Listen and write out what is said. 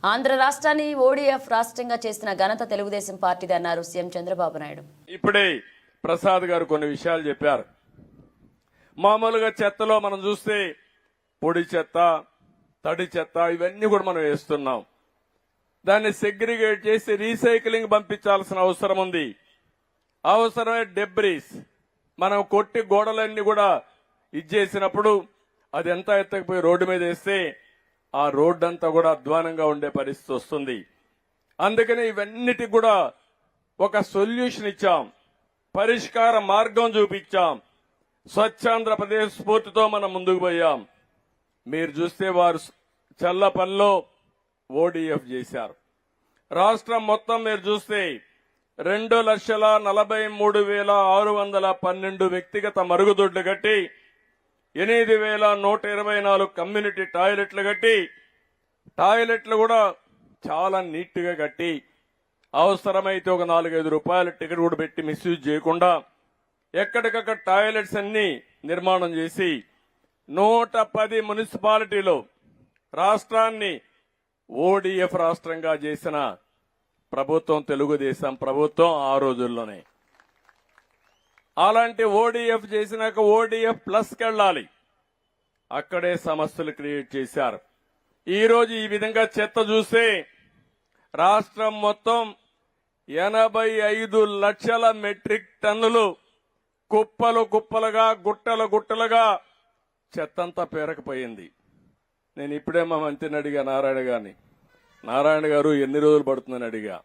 ఆంధ్ర రాష్ట్రాన్ని ఓడీఎఫ్ రాష్ట్రంగా చేసిన ఘనత తెలుగుదేశం పార్టీది అన్నారు సీఎం చంద్రబాబు నాయుడు. ఇప్పుడే ప్రసాద్ గారు కొన్ని విషయాలు చెప్పారు. మామూలుగా చెత్తలో మనం చూస్తే పొడి చెత్త, తడి చెత్త ఇవన్నీ కూడా మనం వేస్తున్నాం. దాన్ని సెగ్రిగేట్ చేసి రీసైక్లింగ్ పంపించాల్సిన అవసరం ఉంది. అవసరమే డెబ్రీస్ మనం కొట్టి గోడలన్నీ కూడా ఇచ్చేసినప్పుడు అది ఎంత ఎత్తకపోయి రోడ్డు మీద వేస్తే ఆ రోడ్డు అంతా కూడా అధ్వానంగా ఉండే పరిస్థితి వస్తుంది. అందుకని ఇవన్నిటికి కూడా ఒక సొల్యూషన్ ఇచ్చాం, పరిష్కార మార్గం చూపించాం. స్వచ్ఛాంధ్రప్రదేశ్ స్ఫూర్తితో మనం ముందుకు పోయాం. మీరు చూస్తే వారు చల్లపల్లిలో ఓడీఎఫ్ చేశారు. రాష్ట్రం మొత్తం మీరు చూస్తే 2,43,612 వ్యక్తిగత మరుగుదొడ్లు కట్టి 8,124 కమ్యూనిటీ టాయిలెట్లు కట్టి, టాయిలెట్లు కూడా చాలా నీట్ గా కట్టి, అవసరమైతే ఒక 4-5 రూపాయల టికెట్ కూడా పెట్టి మిస్యూజ్ చేయకుండా ఎక్కడికక్కడ టాయిలెట్స్ అన్ని నిర్మాణం చేసి 110 మున్సిపాలిటీలో రాష్ట్రాన్ని ఓడీఎఫ్ రాష్ట్రంగా చేసిన ప్రభుత్వం తెలుగుదేశం ప్రభుత్వం ఆ రోజుల్లోనే. అలాంటి ఓడీఎఫ్ చేసినాక ఓడీఎఫ్ ప్లస్ కెళ్ళాలి, అక్కడే సమస్యలు క్రియేట్ చేశారు. ఈ రోజు ఈ విధంగా చెత్త చూస్తే రాష్ట్రం మొత్తం 85 లక్షల మెట్రిక్ టన్నులు కుప్పలు కుప్పలుగా గుట్టలు గుట్టలుగా చెత్తంతా పేరకపోయింది. నేను ఇప్పుడే మా మంత్రిని అడిగా, నారాయణ గారు ఎన్ని రోజులు పడుతుందని అడిగా.